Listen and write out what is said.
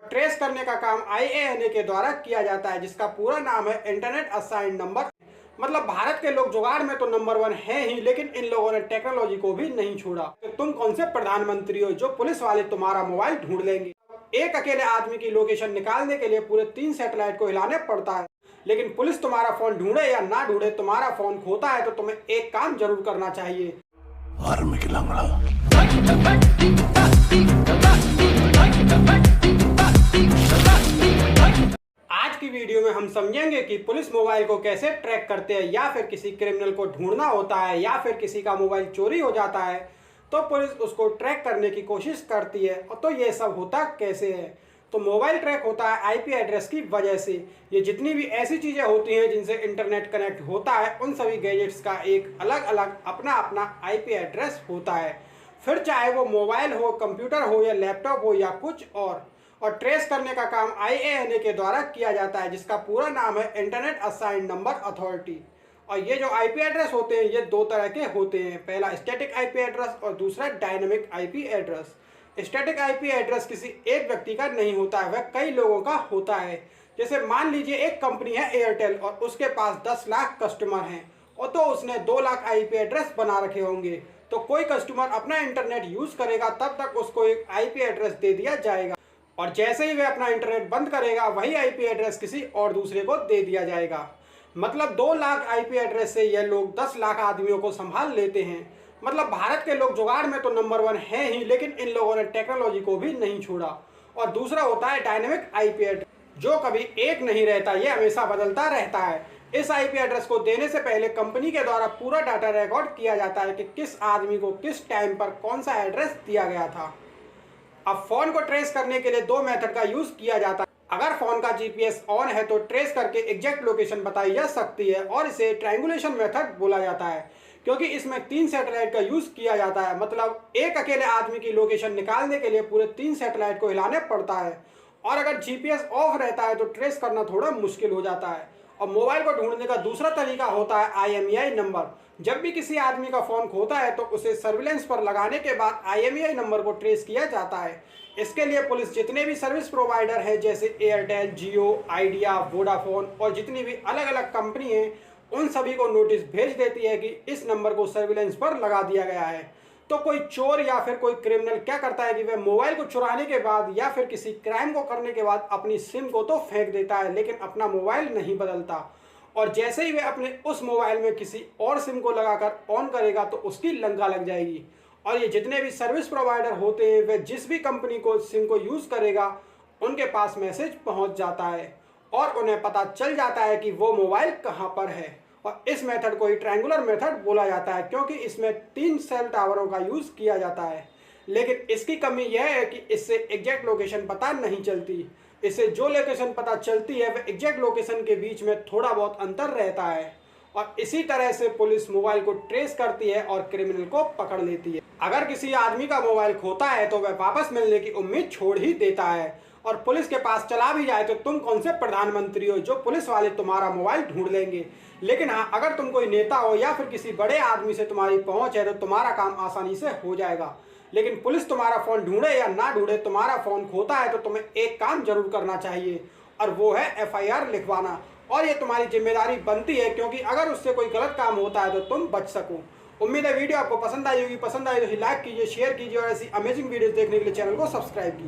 Trace करने का काम IANA के द्वारा किया जाता है, जिसका पूरा नाम है इंटरनेट असाइंड नंबर। मतलब भारत के लोग जुगाड़ में तो नंबर 1 है ही, लेकिन इन लोगों ने टेक्नोलॉजी को भी नहीं छोड़ा। तो तुम कौन से प्रधानमंत्री हो जो पुलिस वाले तुम्हारा मोबाइल ढूंढ लेंगे। एक अकेले आदमी की लोकेशन निकालने के लिए पूरे 3 सैटेलाइट को हिलाने पड़ता है, लेकिन पुलिस तुम्हारा फोन ढूंढे या ना ढूंढे, तुम्हारा फोन खोता है तो तुम्हें एक काम जरूर करना चाहिए। आज की वीडियो में हम समझेंगे कि पुलिस मोबाइल को कैसे ट्रैक करते हैं, या फिर किसी क्रिमिनल को ढूंढना होता है, या फिर किसी का मोबाइल चोरी हो जाता है तो पुलिस उसको ट्रैक करने की कोशिश करती है। और तो ये सब होता कैसे है। तो मोबाइल ट्रैक होता है IP एड्रेस की वजह से। ये जितनी भी ऐसी चीज़ें होती हैं जिनसे इंटरनेट कनेक्ट होता है, उन सभी गैजेट्स का एक अलग अलग अपना अपना IP एड्रेस होता है। फिर चाहे वो मोबाइल हो, कंप्यूटर हो या लैपटॉप हो या कुछ और ट्रेस करने का काम IANA के द्वारा किया जाता है, जिसका पूरा नाम है इंटरनेट असाइंड नंबर अथॉरिटी। और ये जो IP एड्रेस होते हैं ये 2 तरह के होते हैं। पहला स्टैटिक IP एड्रेस और दूसरा dynamic IP address. Static IP address किसी एक व्यक्ति का नहीं होता है, वह कई लोगों का होता है। जैसे मान लीजिए एक कंपनी है एयरटेल और उसके पास 10 लाख कस्टमर हैं, और तो उसने 2 लाख IP एड्रेस बना रखे होंगे। तो कोई कस्टमर अपना इंटरनेट यूज़ करेगा तब तक उसको एक IP एड्रेस दे दिया जाएगा, और जैसे ही वह अपना इंटरनेट बंद करेगा वही IP एड्रेस किसी और दूसरे को दे दिया जाएगा। मतलब 2 लाख IP एड्रेस से ये लोग 10 लाख आदमियों को संभाल लेते हैं। मतलब भारत के लोग जुगाड़ में तो नंबर 1 है ही, लेकिन इन लोगों ने टेक्नोलॉजी को भी नहीं छोड़ा। और दूसरा होता है डायनेमिक IP एड्रेस, जो कभी एक नहीं रहता, ये हमेशा बदलता रहता है। इस IP एड्रेस को देने से पहले कंपनी के द्वारा पूरा डाटा रिकॉर्ड किया जाता है कि किस आदमी को किस टाइम पर कौन सा एड्रेस दिया गया था। अब फोन को ट्रेस करने के लिए 2 मेथड का यूज किया जाता है। अगर फोन का GPS ऑन है तो ट्रेस करके एग्जैक्ट लोकेशन बताई जा सकती है, और इसे ट्रायंगुलेशन मेथड बोला जाता है, क्योंकि इसमें 3 सैटेलाइट का यूज किया जाता है। मतलब एक अकेले आदमी की लोकेशन निकालने के लिए पूरे 3 सैटेलाइट को हिलाने पड़ता है, और अगर GPS ऑफ रहता है तो ट्रेस करना थोड़ा मुश्किल हो जाता है। और मोबाइल को ढूंढने का दूसरा तरीका होता है IMEI नंबर। जब भी किसी आदमी का फोन खोता है तो उसे सर्विलेंस पर लगाने के बाद IMEI नंबर को ट्रेस किया जाता है। इसके लिए पुलिस जितने भी सर्विस प्रोवाइडर हैं, जैसे एयरटेल, जियो, आइडिया, वोडाफोन और जितनी भी अलग अलग कंपनी हैं, उन सभी को नोटिस भेज देती है कि इस नंबर को सर्विलेंस पर लगा दिया गया है। तो कोई चोर या फिर कोई क्रिमिनल क्या करता है कि वह मोबाइल को चुराने के बाद या फिर किसी क्राइम को करने के बाद अपनी सिम को तो फेंक देता है, लेकिन अपना मोबाइल नहीं बदलता। और जैसे ही वह अपने उस मोबाइल में किसी और सिम को लगाकर ऑन करेगा तो उसकी लंका लग जाएगी। और ये जितने भी सर्विस प्रोवाइडर होते हैं, वह जिस भी कंपनी को सिम को यूज़ करेगा उनके पास मैसेज पहुंच जाता है, और उन्हें पता चल जाता है कि वो मोबाइल कहाँ पर है। और इस मेथड को ही ट्रायंगुलर मेथड बोला जाता है, क्योंकि इसमें 3 सेल टावरों का यूज़ किया जाता है। लेकिन इसकी कमी यह है कि इससे एग्जैक्ट लोकेशन पता नहीं चलती। इससे जो लोकेशन पता चलती है वह एग्जैक्ट लोकेशन के बीच में थोड़ा बहुत अंतर रहता है, और इसी तरह से पुलिस मोबाइल को ट्रेस करती है और क्रिमिनल को पकड़ लेती है। अगर किसी आदमी का मोबाइल खोता है तो वह वापस मिलने की उम्मीद छोड़ ही देता है, और पुलिस के पास चला भी जाए तो तुम कौन से प्रधानमंत्री हो जो पुलिस वाले तुम्हारा मोबाइल ढूंढ लेंगे। लेकिन हाँ, अगर तुम कोई नेता हो या फिर किसी बड़े आदमी से तुम्हारी पहुंच है तो तुम्हारा काम आसानी से हो जाएगा। लेकिन पुलिस तुम्हारा फोन ढूंढे या ना ढूंढे, तुम्हारा फोन खोता है तो तुम्हें एक काम जरूर करना चाहिए, और वो है FIR लिखवाना। और ये तुम्हारी जिम्मेदारी बनती है, क्योंकि अगर उससे कोई गलत काम होता है तो तुम बच सको। उम्मीद है वीडियो आपको पसंद आई होगी। पसंद आई तो लाइक कीजिए, शेयर कीजिए, और ऐसी अमेजिंग वीडियोस देखने के लिए चैनल को सब्सक्राइब कीजिए।